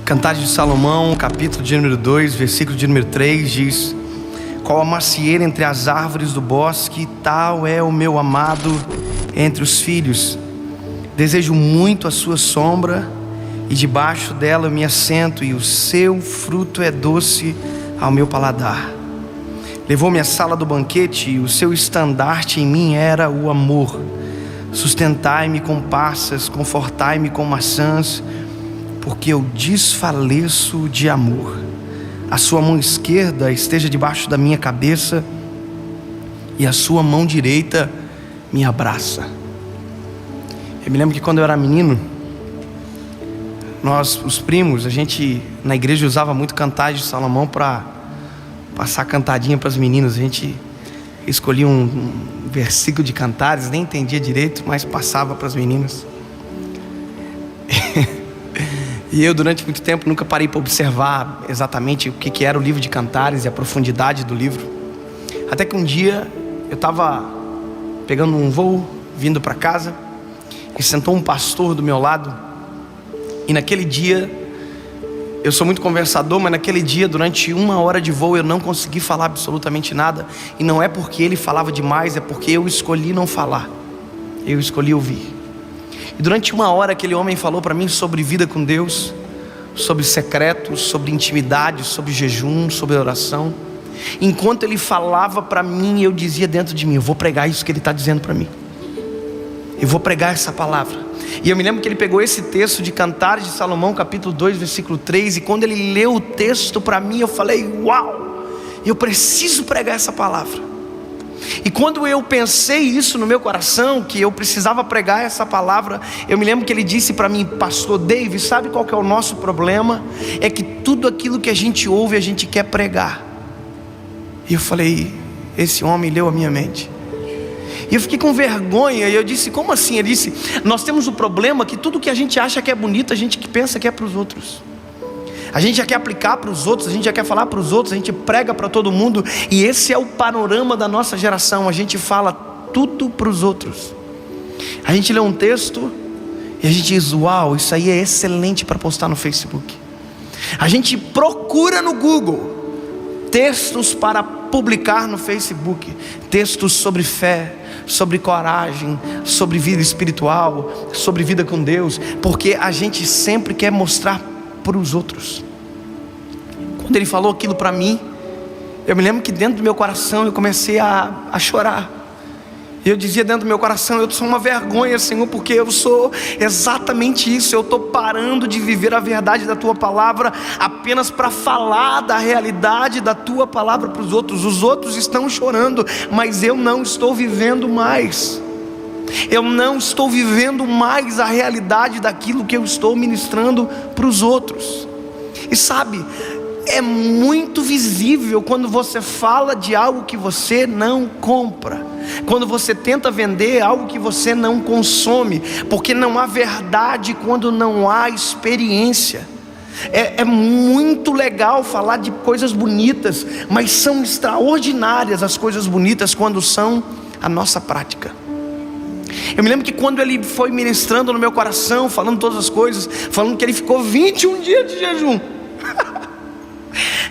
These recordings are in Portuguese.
Cantares de Salomão, capítulo de número 2, versículo de número 3 diz: qual a macieira entre as árvores do bosque, tal é o meu amado entre os filhos. Desejo muito a sua sombra, e debaixo dela eu me assento, e o seu fruto é doce ao meu paladar. Levou-me à sala do banquete, e o seu estandarte em mim era o amor. Sustentai-me com passas, confortai-me com maçãs, porque eu desfaleço de amor. A sua mão esquerda esteja debaixo da minha cabeça, e a sua mão direita me abraça. Eu me lembro que quando eu era menino, nós, os primos, a gente na igreja usava muito Cantares de Salomão para passar cantadinha para as meninas. A gente escolhia um versículo de Cantares, nem entendia direito, mas passava para as meninas. E eu, durante muito tempo, nunca parei para observar exatamente o que era o livro de Cantares e a profundidade do livro. Até que um dia eu estava pegando um voo, vindo para casa, e sentou um pastor do meu lado. E naquele dia, eu sou muito conversador, mas naquele dia, durante 1 hora de voo, eu não consegui falar absolutamente nada. E não é porque ele falava demais, é porque eu escolhi não falar. Eu escolhi ouvir. E durante 1 hora aquele homem falou para mim sobre vida com Deus, sobre secretos, sobre intimidade, sobre jejum, sobre oração. Enquanto ele falava para mim, eu dizia dentro de mim: eu vou pregar isso que ele está dizendo para mim. Eu vou pregar essa palavra. E eu me lembro que ele pegou esse texto de Cantares de Salomão, capítulo 2, versículo 3. E quando ele leu o texto para mim, eu falei: uau, eu preciso pregar essa palavra. E quando eu pensei isso no meu coração, que eu precisava pregar essa palavra, eu me lembro que ele disse para mim: pastor David, sabe qual que é o nosso problema? É que tudo aquilo que a gente ouve, a gente quer pregar. E eu falei: esse homem leu a minha mente. E eu fiquei com vergonha, e eu disse: como assim? Ele disse: nós temos o problema que tudo que a gente acha que é bonito, a gente que pensa que é para os outros. A gente já quer aplicar para os outros, a gente já quer falar para os outros, a gente prega para todo mundo. E esse é o panorama da nossa geração. A gente fala tudo para os outros. A gente lê um texto e a gente diz: uau, isso aí é excelente para postar no Facebook. A gente procura no Google textos para publicar no Facebook, textos sobre fé, sobre coragem, sobre vida espiritual, sobre vida com Deus, porque a gente sempre quer mostrar para os outros. Quando ele falou aquilo para mim, eu me lembro que dentro do meu coração eu comecei a chorar. E eu dizia dentro do meu coração: eu sou uma vergonha, Senhor, porque eu sou exatamente isso. Eu estou parando de viver a verdade da Tua palavra apenas para falar da realidade da Tua palavra para os outros. Os outros estão chorando, mas eu não estou vivendo mais. Eu não estou vivendo mais a realidade daquilo que eu estou ministrando para os outros. E sabe, é muito visível quando você fala de algo que você não compra, quando você tenta vender algo que você não consome, porque não há verdade quando não há experiência. É muito legal falar de coisas bonitas, mas são extraordinárias as coisas bonitas quando são a nossa prática. Eu me lembro que quando ele foi ministrando no meu coração, falando todas as coisas, falando que ele ficou 21 dias de jejum.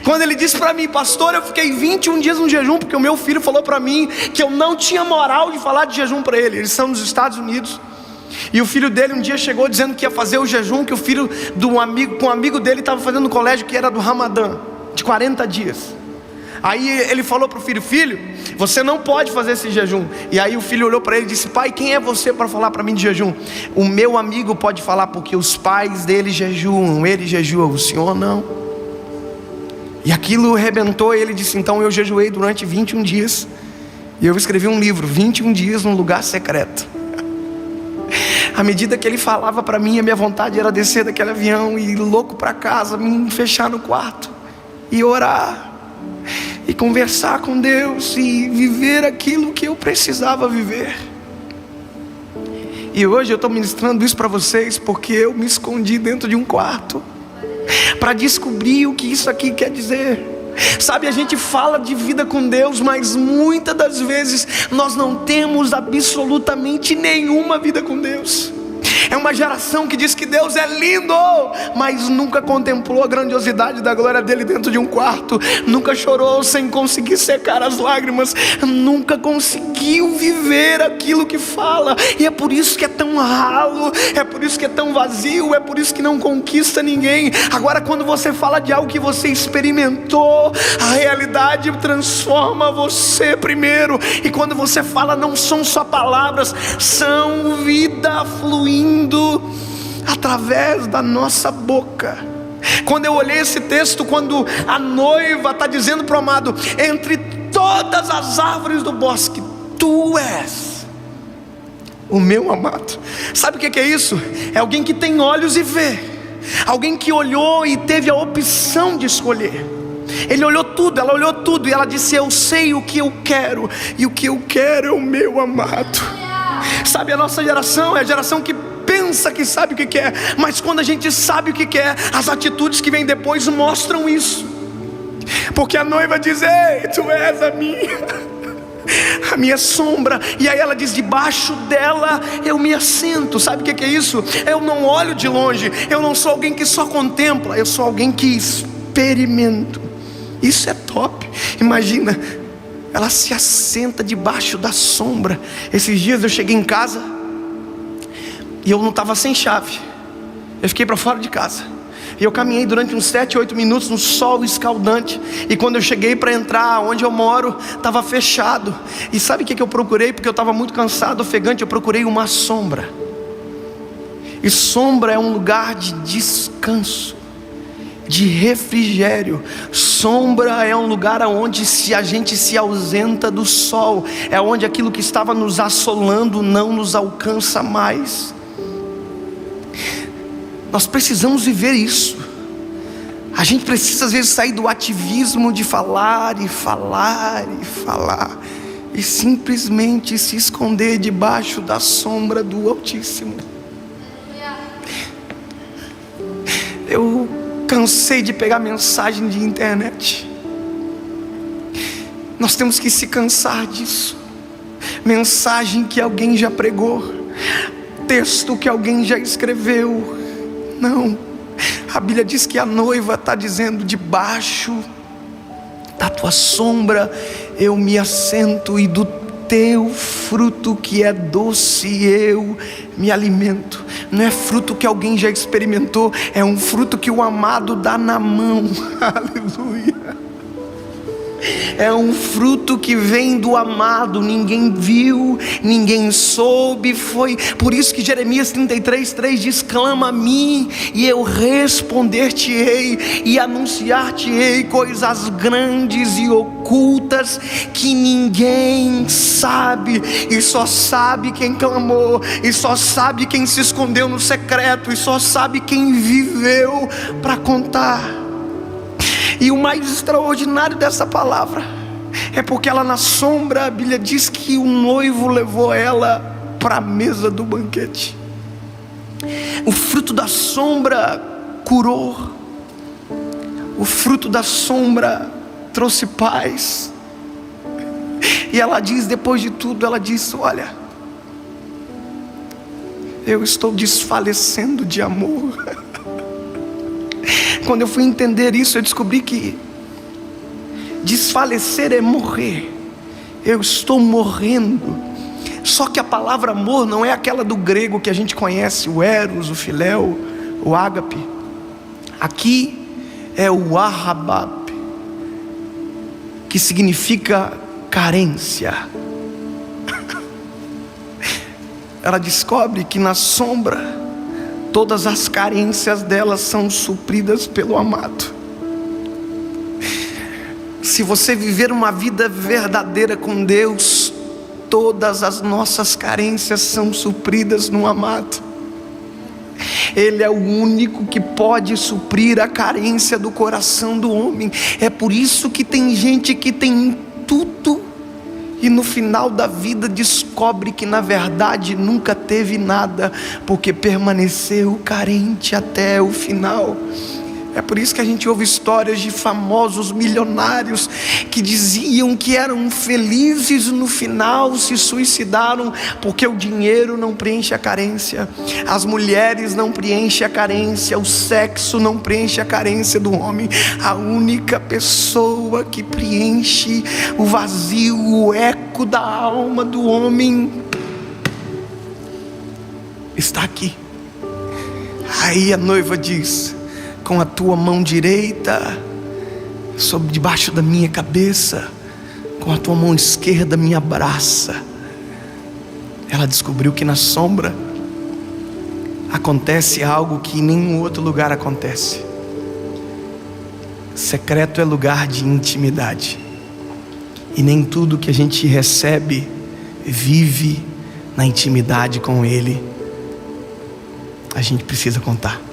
Quando ele disse para mim: pastor, eu fiquei 21 dias no jejum, porque o meu filho falou para mim que eu não tinha moral de falar de jejum para ele. Eles são nos Estados Unidos. E o filho dele um dia chegou dizendo que ia fazer o jejum que o filho de um amigo dele estava fazendo no colégio, que era do Ramadã, de 40 dias. Aí ele falou para o filho: filho, você não pode fazer esse jejum. E aí o filho olhou para ele e disse: pai, quem é você para falar para mim de jejum? O meu amigo pode falar, porque os pais dele jejuam, ele jejua, o senhor não. E aquilo arrebentou. E ele disse: então eu jejuei durante 21 dias. E eu escrevi um livro, 21 dias num lugar secreto. À medida que ele falava para mim, a minha vontade era descer daquele avião e ir louco para casa, me fechar no quarto e orar e conversar com Deus e viver aquilo que eu precisava viver. E hoje eu estou ministrando isso para vocês porque eu me escondi dentro de um quarto para descobrir o que isso aqui quer dizer. Sabe, a gente fala de vida com Deus, mas muitas das vezes nós não temos absolutamente nenhuma vida com Deus. É uma geração que diz que Deus é lindo, mas nunca contemplou a grandiosidade da glória dele dentro de um quarto, nunca chorou sem conseguir secar as lágrimas, nunca conseguiu viver aquilo que fala. E é por isso que é tão ralo, é por isso que é tão vazio, é por isso que não conquista ninguém. Agora, quando você fala de algo que você experimentou, a realidade transforma você primeiro. E quando você fala, não são só palavras, são vida fluindo através da nossa boca. Quando eu olhei esse texto, quando a noiva está dizendo para o amado: entre todas as árvores do bosque, tu és o meu amado. Sabe o que é isso? É alguém que tem olhos e vê, alguém que olhou e teve a opção de escolher. Ele olhou tudo, ela olhou tudo, e ela disse: eu sei o que eu quero, e o que eu quero é o meu amado. Sabe, a nossa geração é a geração que pensa que sabe o que quer, mas quando a gente sabe o que quer, as atitudes que vêm depois mostram isso. Porque a noiva diz: ei, tu és a minha sombra. E aí ela diz: debaixo dela eu me assento. Sabe o que é isso? Eu não olho de longe, eu não sou alguém que só contempla, eu sou alguém que experimento. Isso é top. Imagina, ela se assenta debaixo da sombra. Esses dias eu cheguei em casa e eu não estava sem chave, eu fiquei para fora de casa. E eu caminhei durante uns 7, 8 minutos no sol escaldante. E quando eu cheguei para entrar onde eu moro, estava fechado. E sabe o que eu procurei? Porque eu estava muito cansado, ofegante. Eu procurei uma sombra. E sombra é um lugar de descanso, de refrigério. Sombra é um lugar onde, se a gente se ausenta do sol, é onde aquilo que estava nos assolando não nos alcança mais. Nós precisamos viver isso. A gente precisa às vezes sair do ativismo de falar e falar e falar, e simplesmente se esconder debaixo da sombra do Altíssimo. Eu cansei de pegar mensagem de internet. Nós temos que se cansar disso. Mensagem que alguém já pregou, texto que alguém já escreveu. Não, a Bíblia diz que a noiva está dizendo: debaixo da tua sombra eu me assento, e do teu fruto que é doce eu me alimento. Não é fruto que alguém já experimentou, é um fruto que o amado dá na mão. Aleluia. É um fruto que vem do amado, ninguém viu, ninguém soube. Foi por isso que Jeremias 33:3 diz: clama a mim e eu responder-te-ei e anunciar-te-ei coisas grandes e ocultas que ninguém sabe. E só sabe quem clamou, e só sabe quem se escondeu no secreto, e só sabe quem viveu para contar. E o mais extraordinário dessa palavra é porque ela, na sombra, a Bíblia diz que o noivo levou ela para a mesa do banquete. O fruto da sombra curou, o fruto da sombra trouxe paz. E ela diz, depois de tudo, ela diz: olha, eu estou desfalecendo de amor. Quando eu fui entender isso, eu descobri que desfalecer é morrer. Eu estou morrendo. Só que a palavra amor não é aquela do grego que a gente conhece, o eros, o filéu, o ágape. Aqui é o ahabab, que significa carência. Ela descobre que na sombra todas as carências delas são supridas pelo amado. Se você viver uma vida verdadeira com Deus, todas as nossas carências são supridas no amado. Ele é o único que pode suprir a carência do coração do homem. É por isso que tem gente que tem tudo e no final da vida descobre que na verdade nunca teve nada, porque permaneceu carente até o final. É por isso que a gente ouve histórias de famosos milionários que diziam que eram felizes, no final se suicidaram porque o dinheiro não preenche a carência, as mulheres não preenchem a carência, o sexo não preenche a carência do homem. A única pessoa que preenche o vazio, o eco da alma do homem está aqui. Aí a noiva diz: com a tua mão direita sobre debaixo da minha cabeça, com a tua mão esquerda me abraça. Ela descobriu que na sombra acontece algo que em nenhum outro lugar acontece. Secreto é lugar de intimidade, e nem tudo que a gente recebe vive na intimidade com Ele. A gente precisa contar.